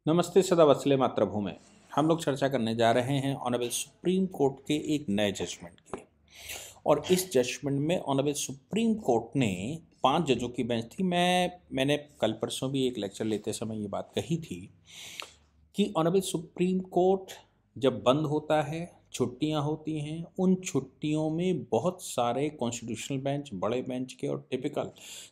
नमस्ते सदा वत्सले मातृभूमि। हम लोग चर्चा करने जा रहे हैं ऑनरेबल सुप्रीम कोर्ट के एक नए जजमेंट की। और इस जजमेंट में ऑनरेबल सुप्रीम कोर्ट ने 5 जजों की बेंच थी। मैंने कल परसों भी एक लेक्चर लेते समय ये बात कही थी कि ऑनरेबल सुप्रीम कोर्ट जब बंद होता है, छुट्टियां होती हैं, उन छुट्टियों में बहुत सारे कॉन्स्टिट्यूशनल बेंच, बड़े बेंच के और टिपिकल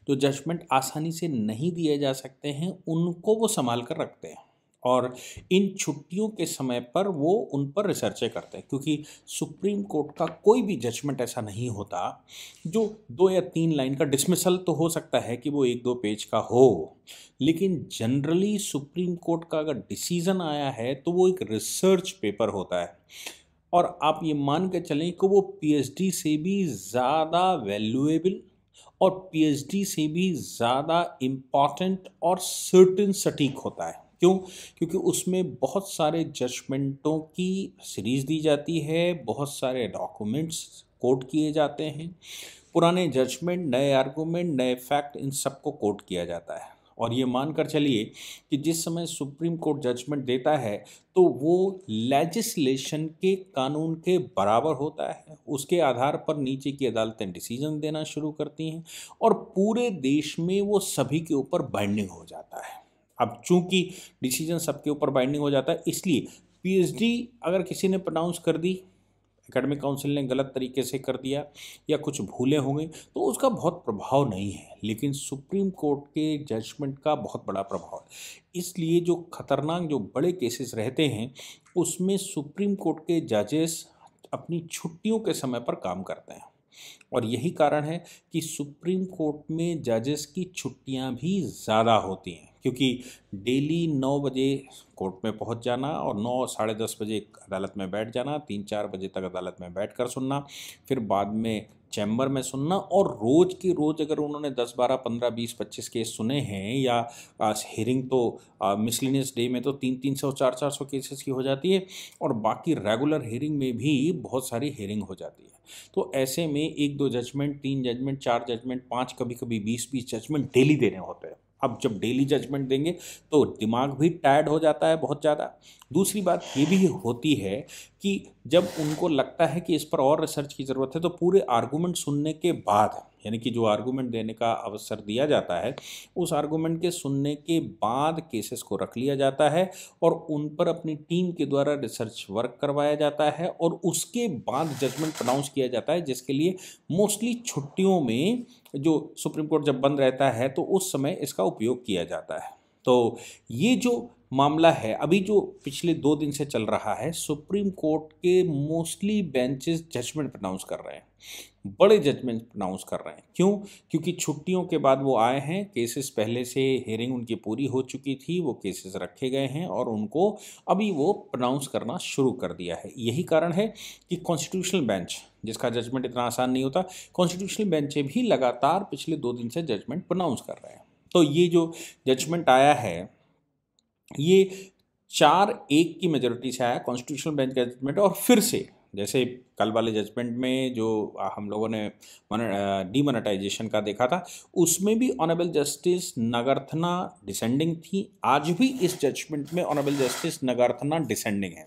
जो जजमेंट आसानी से नहीं दिए जा सकते हैं, उनको वो संभाल कर रखते हैं। और इन छुट्टियों के समय पर वो उन पर रिसर्चें करते हैं, क्योंकि सुप्रीम कोर्ट का कोई भी जजमेंट ऐसा नहीं होता जो 2 या 3 लाइन का डिसमिसल तो हो सकता है कि वो 1-2 पेज का हो, लेकिन जनरली सुप्रीम कोर्ट का अगर डिसीजन आया है तो वो एक रिसर्च पेपर होता है। और आप ये मान के चलें कि वो पीएचडी से भी ज़्यादा वैल्यूएबल और पीएचडी से भी ज़्यादा इम्पॉर्टेंट और सर्टेन सटीक होता है। क्यों? क्योंकि उसमें बहुत सारे जजमेंटों की सीरीज़ दी जाती है, बहुत सारे डॉक्यूमेंट्स कोट किए जाते हैं, पुराने जजमेंट, नए आर्गूमेंट, नए फैक्ट, इन सबको कोट किया जाता है। और ये मानकर चलिए कि जिस समय सुप्रीम कोर्ट जजमेंट देता है तो वो लेजिस्लेशन के कानून के बराबर होता है। उसके आधार पर नीचे की अदालतें डिसीजन देना शुरू करती हैं और पूरे देश में वो सभी के ऊपर बाइंडिंग हो जाता है। अब चूंकि डिसीजन सबके ऊपर बाइंडिंग हो जाता है, इसलिए पीएचडी अगर किसी ने प्रोनाउंस कर दी, एकेडमिक काउंसिल ने गलत तरीके से कर दिया या कुछ भूलें हो गई, तो उसका बहुत प्रभाव नहीं है, लेकिन सुप्रीम कोर्ट के जजमेंट का बहुत बड़ा प्रभाव है। इसलिए जो खतरनाक, जो बड़े केसेस रहते हैं, उसमें सुप्रीम कोर्ट के जजेस अपनी छुट्टियों के समय पर काम करते हैं। और यही कारण है कि सुप्रीम कोर्ट में जजेस की छुट्टियां भी ज़्यादा होती हैं, क्योंकि डेली 9 बजे कोर्ट में पहुंच जाना और 9 साढ़े 10 बजे अदालत में बैठ जाना, 3-4 बजे तक अदालत में बैठकर सुनना, फिर बाद में चैम्बर में सुनना, और रोज़ के रोज़ अगर उन्होंने 10, 12, 15, 20, 25 केस सुने हैं, या हेयरिंग तो मिसलिनियस डे में तो 300, 400 केसेस की हो जाती है, और बाकी रेगुलर हेयरिंग में भी बहुत सारी हेयरिंग हो जाती है। तो ऐसे में 1-2 जजमेंट, 3 जजमेंट, 4 जजमेंट, 5, कभी-कभी 20-20 जजमेंट डेली देने होते हैं। अब जब डेली जजमेंट देंगे तो दिमाग भी टायर्ड हो जाता है बहुत ज़्यादा। दूसरी बात ये भी होती है कि जब उनको लगता है कि इस पर और रिसर्च की ज़रूरत है, तो पूरे आर्गूमेंट सुनने के बाद, यानी कि जो आर्गूमेंट देने का अवसर दिया जाता है, उस आर्गूमेंट के सुनने के बाद केसेस को रख लिया जाता है और उन पर अपनी टीम के द्वारा रिसर्च वर्क करवाया जाता है और उसके बाद जजमेंट प्रोनाउंस किया जाता है, जिसके लिए मोस्टली छुट्टियों में, जो सुप्रीम कोर्ट जब बंद रहता है तो उस समय इसका उपयोग किया जाता है। तो ये जो मामला है अभी जो पिछले 2 दिन से चल रहा है, सुप्रीम कोर्ट के मोस्टली बेंचेस जजमेंट प्रोनाउंस कर रहे हैं, बड़े जजमेंट प्रोनाउंस कर रहे हैं। क्यों? क्योंकि छुट्टियों के बाद वो आए हैं, केसेस पहले से हेयरिंग उनकी पूरी हो चुकी थी, वो केसेस रखे गए हैं और उनको अभी वो प्रोनाउंस करना शुरू कर दिया है। यही कारण है कि कॉन्स्टिट्यूशनल बेंच, जिसका जजमेंट इतना आसान नहीं होता, कॉन्स्टिट्यूशनल बेंचें भी लगातार पिछले 2 दिन से जजमेंट प्रोनाउंस कर रहे हैं। तो ये जो जजमेंट आया है, ये 4-1 की मेजोरिटी से आया कॉन्स्टिट्यूशनल बेंच का जजमेंट। और फिर से जैसे कल वाले जजमेंट में जो हम लोगों ने डीमोनेटाइजेशन का देखा था, उसमें भी ऑनरेबल जस्टिस नगारथना डिसेंडिंग थी। आज भी इस जजमेंट में ऑनरेबल जस्टिस नगारथना डिसेंडिंग है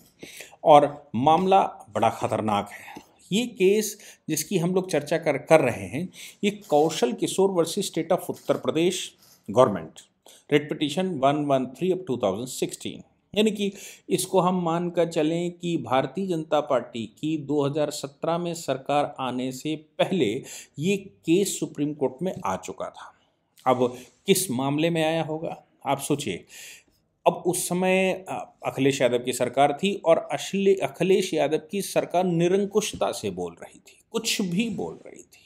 और मामला बड़ा खतरनाक है। ये केस जिसकी हम लोग चर्चा कर रहे हैं, ये Kaushal Kishore versus state of Uttar Pradesh government, writ petition 113/2016, यानी कि इसको हम मानकर चलें कि भारतीय जनता पार्टी की 2017 में सरकार आने से पहले ये केस सुप्रीम कोर्ट में आ चुका था। अब किस मामले में आया होगा आप सोचिए। अब उस समय अखिलेश यादव की सरकार थी और अखिलेश यादव की सरकार निरंकुशता से बोल रही थी, कुछ भी बोल रही थी।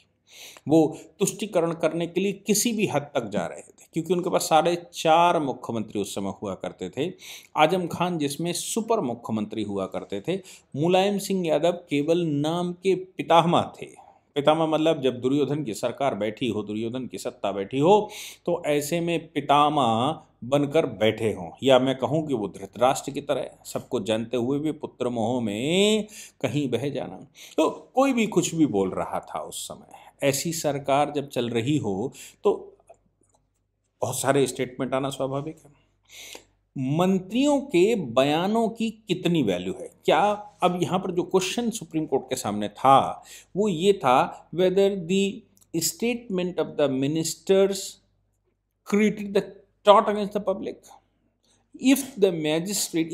वो तुष्टीकरण करने के लिए किसी भी हद तक जा रहे थे, क्योंकि उनके पास 4.5 मुख्यमंत्री उस समय हुआ करते थे। आजम खान जिसमें सुपर मुख्यमंत्री हुआ करते थे, मुलायम सिंह यादव केवल नाम के पितामह थे। पितामह मतलब जब दुर्योधन की सरकार बैठी हो, दुर्योधन की सत्ता बैठी हो, तो ऐसे में पितामह बनकर बैठे हों, या मैं कहूँ कि वो धृतराष्ट्र की तरह सबको जानते हुए भी पुत्र मोह में कहीं बह जाना। तो कोई भी कुछ भी बोल रहा था उस समय। ऐसी सरकार जब चल रही हो तो बहुत सारे स्टेटमेंट आना स्वाभाविक है। मंत्रियों के बयानों की कितनी वैल्यू है? क्या अब यहाँ पर जो क्वेश्चन सुप्रीम कोर्ट के सामने था वो ये था, whether the statement of the ministers created the tort against the public. If the magistrate,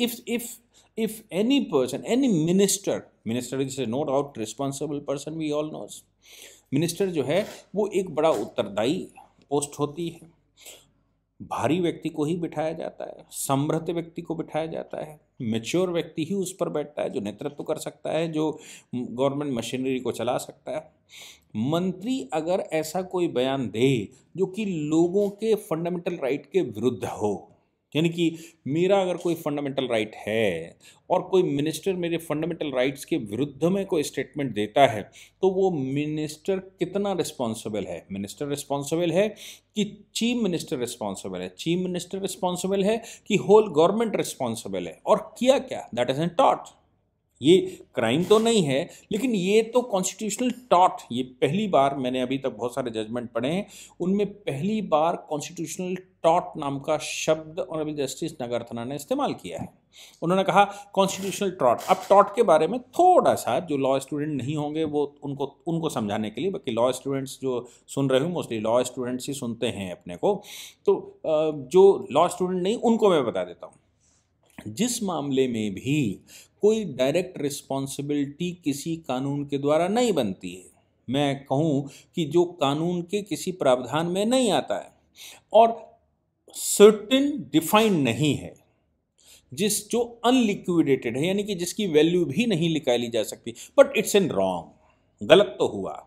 if any person, any minister is a no doubt responsible person, we all knows. Minister जो है वो एक बड़ा उत्तरदायी पोस्ट होती है। भारी व्यक्ति को ही बिठाया जाता है, समृद्ध व्यक्ति को बिठाया जाता है, मैच्योर व्यक्ति ही उस पर बैठता है जो नेतृत्व कर सकता है, जो गवर्नमेंट मशीनरी को चला सकता है। मंत्री अगर ऐसा कोई बयान दे जो कि लोगों के फंडामेंटल राइट के विरुद्ध हो, यानी कि मेरा अगर कोई फंडामेंटल राइट है और कोई मिनिस्टर मेरे फंडामेंटल राइट्स के विरुद्ध में कोई स्टेटमेंट देता है, तो वो मिनिस्टर कितना रिस्पॉन्सिबल है? मिनिस्टर रिस्पॉन्सिबल है कि चीफ मिनिस्टर रिस्पॉन्सिबल है? चीफ मिनिस्टर रिस्पॉन्सिबल है कि होल गवर्नमेंट रिस्पॉन्सिबल है? और किया क्या? That is an taught. ये क्राइम तो नहीं है, लेकिन ये तो कॉन्स्टिट्यूशनल टॉट, ये पहली बार, मैंने अभी तक बहुत सारे जजमेंट पढ़े हैं, उनमें पहली बार कॉन्स्टिट्यूशनल टॉट नाम का शब्द ऑनरेबल जस्टिस नगरथना ने इस्तेमाल किया है। उन्होंने कहा कॉन्स्टिट्यूशनल टॉट। अब टॉट के बारे में थोड़ा सा जो लॉ स्टूडेंट नहीं होंगे वो उनको समझाने के लिए, बाकी लॉ स्टूडेंट्स जो सुन रहे हो मोस्टली लॉ स्टूडेंट्स ही सुनते हैं अपने को, तो जो लॉ स्टूडेंट नहीं उनको मैं बता देता हूँ। जिस मामले में भी कोई डायरेक्ट रिस्पॉन्सिबिलिटी किसी कानून के द्वारा नहीं बनती है, मैं कहूँ कि जो कानून के किसी प्रावधान में नहीं आता है और सर्टेन डिफाइंड नहीं है, जो अनलिक्विडेटेड है, यानी कि जिसकी वैल्यू भी नहीं निकाली जा सकती, बट इट्स एन रॉन्ग, गलत तो हुआ,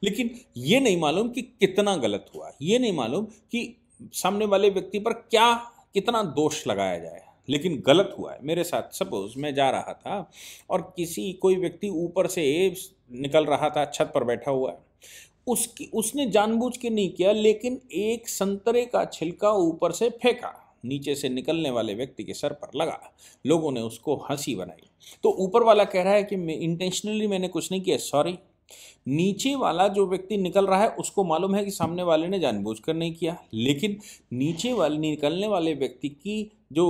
लेकिन ये नहीं मालूम कि कितना गलत हुआ, ये नहीं मालूम कि सामने वाले व्यक्ति पर कितना दोष लगाया जाए, लेकिन गलत हुआ है। मेरे साथ सपोज मैं जा रहा था और कोई व्यक्ति ऊपर से निकल रहा था, छत पर बैठा हुआ है, उसने जानबूझ के नहीं किया, लेकिन एक संतरे का छिलका ऊपर से फेंका, नीचे से निकलने वाले व्यक्ति के सर पर लगा, लोगों ने उसको हंसी बनाई। तो ऊपर वाला कह रहा है कि इंटेंशनली मैंने कुछ नहीं किया, सॉरी। नीचे वाला जो व्यक्ति निकल रहा है उसको मालूम है कि सामने वाले ने जानबूझकर नहीं किया, लेकिन नीचे वाले निकलने वाले व्यक्ति की जो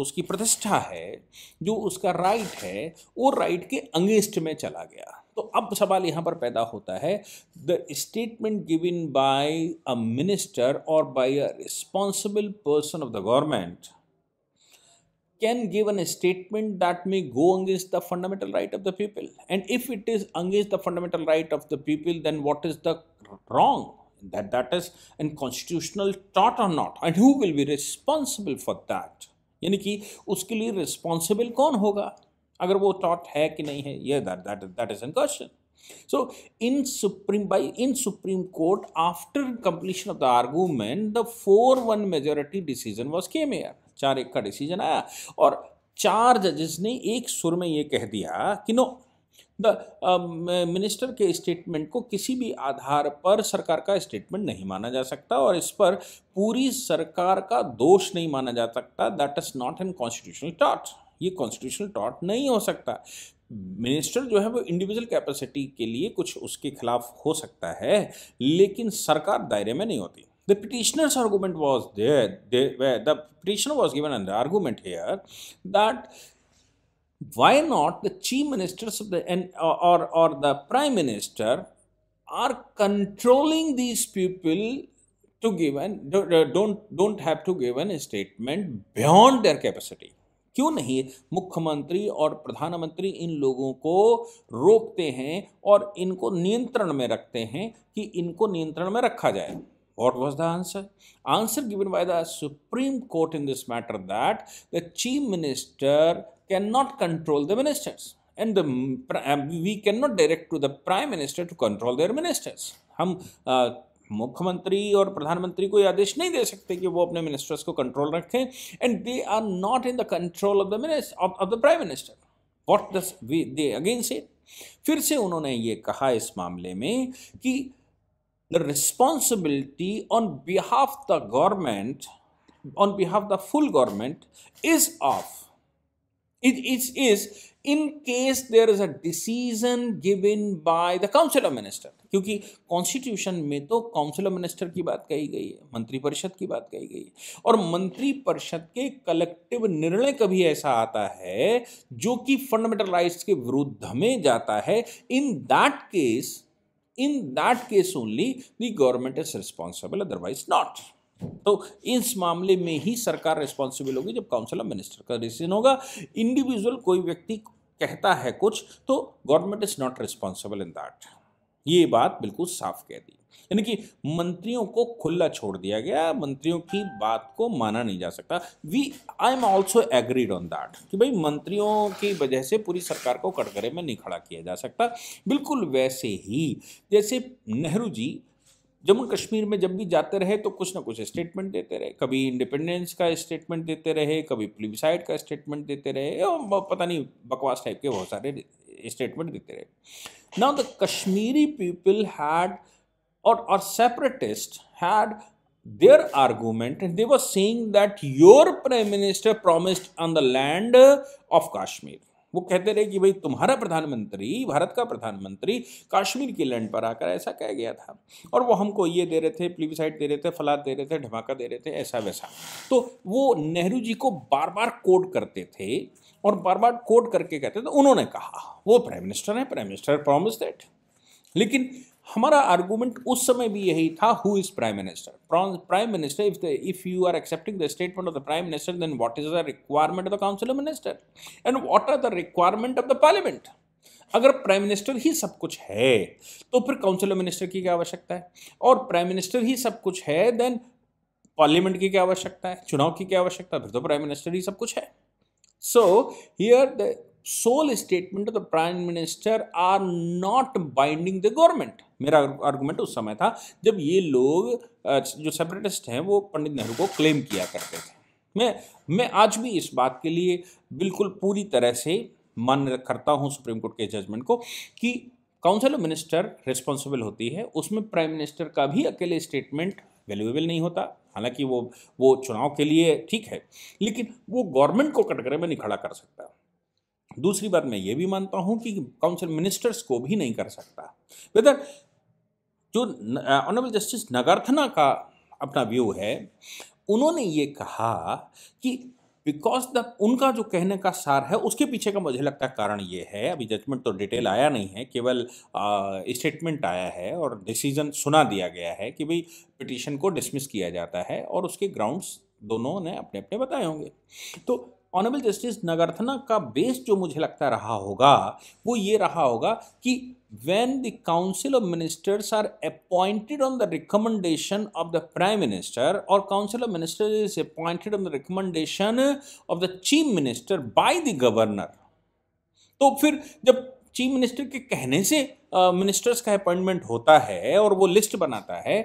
उसकी प्रतिष्ठा है, जो उसका राइट है, वो राइट के अगेंस्ट में चला गया। तो अब सवाल यहाँ पर पैदा होता है, the statement given by a minister और by a responsible person of the government can give a statement that may go against the fundamental right of the people, and if it is against the fundamental right of the people, then what is the wrong? That is an constitutional tort or not, and who will be responsible for that? यानी कि उसके लिए responsible कौन होगा अगर वो taught है कि नहीं है, ये that is a question. So in Supreme Court, after completion of the argument, the 4-1 majority decision was came here. 4-1 का डिसीजन आया और 4 जजेस ने एक सुर में ये कह दिया कि नो, द मिनिस्टर के स्टेटमेंट को किसी भी आधार पर सरकार का स्टेटमेंट नहीं माना जा सकता और इस पर पूरी सरकार का दोष नहीं माना जा सकता। That is not an constitutional taught, ये कॉन्स्टिट्यूशनल टॉट नहीं हो सकता। मिनिस्टर जो है वो इंडिविजुअल कैपेसिटी के लिए कुछ उसके खिलाफ हो सकता है, लेकिन सरकार दायरे में नहीं होती। The petitioner's argument was the petitioner was given an argument here that why not the chief ministers of the or the prime minister are controlling these people to give and don't have to give a statement beyond their capacity. क्यों नहीं मुख्यमंत्री और प्रधानमंत्री इन लोगों को रोकते हैं और इनको नियंत्रण में रखते हैं कि इनको नियंत्रण में रखा जाए? What was the answer? Answer given by the Supreme Court in this matter that the chief minister cannot control the ministers and we cannot direct to the prime minister to control their ministers. हम मुख्यमंत्री और प्रधानमंत्री को आदेश नहीं दे सकते कि वो अपने मिनिस्टर्स को कंट्रोल रखें, and they are not in the control of the prime minister. What does they again say? फिर से उन्होंने ये कहा इस मामले में कि the responsibility on behalf of the government, on behalf of the full government, is of It is in case there is a decision given by the council of minister, क्योंकि कॉन्स्टिट्यूशन में तो काउंसिल ऑफ मिनिस्टर की बात कही गई है, मंत्रिपरिषद की बात कही गई है, और मंत्रिपरिषद के कलेक्टिव निर्णय कभी ऐसा आता है जो कि फंडामेंटल राइट्स के विरुद्ध में जाता है, in that case only the government is responsible, otherwise not. तो इस मामले में ही सरकार रिस्पॉन्सिबल होगी जब काउंसिल ऑफ मिनिस्टर का डिसीजन होगा। इंडिविजुअल कोई व्यक्ति कहता है कुछ तो government is not responsible in that, ये बात बिल्कुल साफ कह दी, यानी कि मंत्रियों को खुला छोड़ दिया गया, मंत्रियों की बात को माना नहीं जा सकता। I am also agreed on that कि भाई मंत्रियों की वजह से पूरी सरकार को कटघरे में नहीं खड़ा किया जा सकता। बिल्कुल वैसे ही जैसे नेहरू जी जम्मू कश्मीर में जब भी जाते रहे तो कुछ ना कुछ स्टेटमेंट देते रहे, कभी इंडिपेंडेंस का स्टेटमेंट देते रहे, कभी प्लेबिसाइड का स्टेटमेंट देते रहे, और पता नहीं बकवास टाइप के बहुत सारे स्टेटमेंट देते रहे। Now the Kashmiri people had or separatists had their argument, and they were saying that your prime minister promised on the land of Kashmir. वो कहते रहे कि भाई तुम्हारा प्रधानमंत्री, भारत का प्रधानमंत्री कश्मीर की लैंड पर आकर ऐसा कह गया था, और वो हमको ये दे रहे थे, प्लेबिसाइड दे रहे थे, फलाद दे रहे थे, धमाका दे रहे थे, ऐसा वैसा। तो वो नेहरू जी को बार बार कोट करते थे और बार बार कोट करके कहते थे उन्होंने कहा, वो प्राइम मिनिस्टर है, प्राइम मिनिस्टर प्रॉमिस दैट। लेकिन हमारा आर्गुमेंट उस समय भी यही था, who is prime minister? Prime minister, if you are accepting the statement of the prime minister, then what is the requirement of the council of minister and what are the requirement of the parliament? अगर prime minister ही सब कुछ है तो फिर council of minister की क्या आवश्यकता है, और प्राइम मिनिस्टर ही सब कुछ है देन पार्लियामेंट की क्या आवश्यकता है, चुनाव की क्या आवश्यकता है? फिर तो प्राइम मिनिस्टर ही सब कुछ है। So here the sole statement of the prime minister are not binding the government। मेरा आर्गुमेंट उस समय था जब ये लोग जो सेपरेटिस्ट हैं वो पंडित नेहरू को क्लेम किया करते थे। मैं आज भी इस बात के लिए बिल्कुल पूरी तरह से मान्य करता हूँ सुप्रीम कोर्ट के जजमेंट को कि काउंसिल ऑफ मिनिस्टर रिस्पॉन्सिबल होती है, उसमें प्राइम मिनिस्टर का भी अकेले स्टेटमेंट वैल्यूएबल नहीं होता। हालांकि वो चुनाव के लिए ठीक है, लेकिन वो गवर्नमेंट को कटघरे में नहीं खड़ा कर सकता। दूसरी बात मैं ये भी मानता हूं कि काउंसिल मिनिस्टर्स को भी नहीं कर सकता। वेदर जो ऑनरेबल जस्टिस नागार्थना का अपना व्यू है, उन्होंने ये कहा कि बिकॉज उनका जो कहने का सार है उसके पीछे का मुझे लगता है कारण ये है, अभी जजमेंट तो डिटेल आया नहीं है, केवल स्टेटमेंट आया है और डिसीजन सुना दिया गया है कि भाई पिटीशन को डिसमिस किया जाता है, और उसके ग्राउंड्स दोनों ने अपने अपने बताए होंगे। तो ऑनरेबल जस्टिस नागार्थना का बेस जो मुझे लगता रहा होगा वो ये रहा होगा कि when the council of ministers are appointed on the recommendation of the prime minister or council of ministers is appointed on the recommendation of the chief minister by the governor, तो फिर जब चीफ मिनिस्टर के कहने से ministers का appointment होता है और वो लिस्ट बनाता है,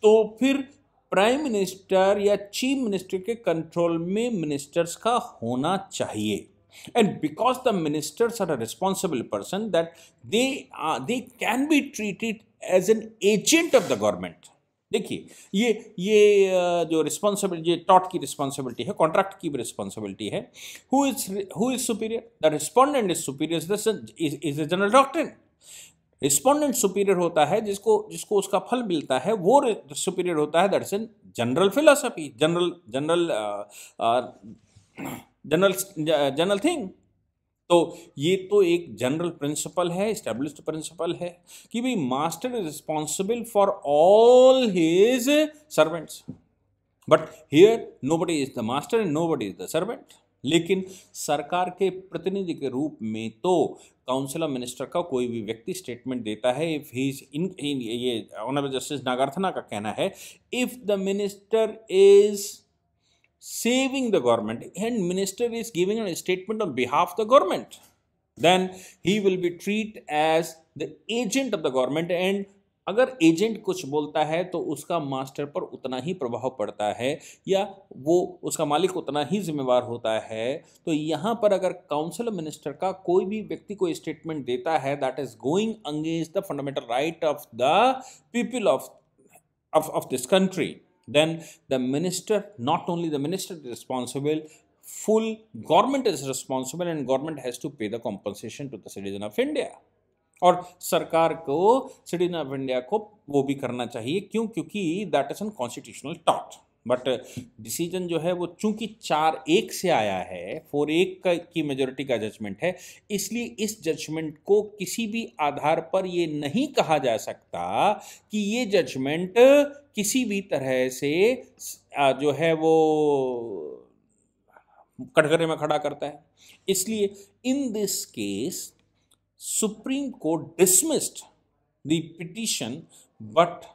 तो फिर प्राइम मिनिस्टर या चीफ मिनिस्टर के कंट्रोल में मिनिस्टर्स का होना चाहिए। And because the ministers are a responsible person that they can be treated as an agent of the government. देखिए ये जो रिस्पॉन्सिबिलिटी, ये टॉट की रिस्पॉन्सिबिलिटी है, कॉन्ट्रैक्ट की भी रिस्पॉन्सिबिलिटी है। Who is superior? The respondent is superior is the general doctrine. Respondent superior होता है, जिसको उसका फल मिलता है, वो सुपीरियर होता है, that's in general philosophy, general thing. तो ये तो एक जनरल प्रिंसिपल है, एस्टेब्लिश्ड प्रिंसिपल है कि भाई master is responsible for all his servants, but here nobody is the master and nobody is the servant. लेकिन सरकार के प्रतिनिधि के रूप में तो काउंसिल ऑफ मिनिस्टर का कोई भी व्यक्ति स्टेटमेंट देता है, इफ ही इज ये ऑनरेबल जस्टिस नागार्थना का कहना है, if the minister is saving the government and minister is giving a statement on behalf of the government, then he will be treated as the agent of the government, and अगर agent कुछ बोलता है तो उसका master पर उतना ही प्रभाव पड़ता है या वो उसका मालिक उतना ही जिम्मेवार होता है। तो यहाँ पर अगर काउंसिल ऑफ मिनिस्टर का कोई भी व्यक्ति कोई स्टेटमेंट देता है that is going against the fundamental right of the people of this country, then the minister, not only the minister is responsible full government is responsible and government has to pay the compensation to the citizen of India. और सरकार को citizen of India को वो भी करना चाहिए, क्यों? क्योंकि that is an constitutional taught. But decision जो है वो चूंकि 4-1 से आया है, 4-1 की मेजोरिटी का जजमेंट है, इसलिए इस जजमेंट को किसी भी आधार पर ये नहीं कहा जा सकता कि ये जजमेंट किसी भी तरह से जो है वो कटघरे में खड़ा करता है। इसलिए in this case Supreme Court dismissed the petition, but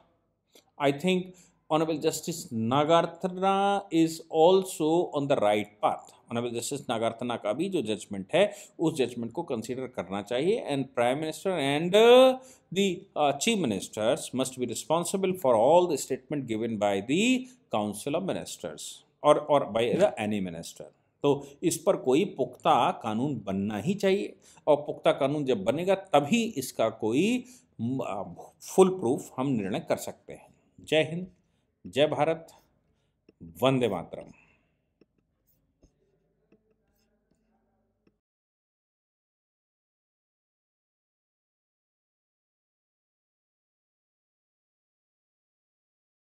I think Honorable Justice Nagarthana is also on the right path. Honorable Justice Nagarthana का भी जो जजमेंट है उस जजमेंट को कंसीडर करना चाहिए, and prime minister and the chief ministers must be responsible for all the statement given by the council of ministers or by the any minister. तो इस पर कोई पुख्ता कानून बनना ही चाहिए, और पुख्ता कानून जब बनेगा तभी इसका कोई फुल प्रूफ हम निर्णय कर सकते हैं। जय हिंद, जय भारत, वंदे मातरम।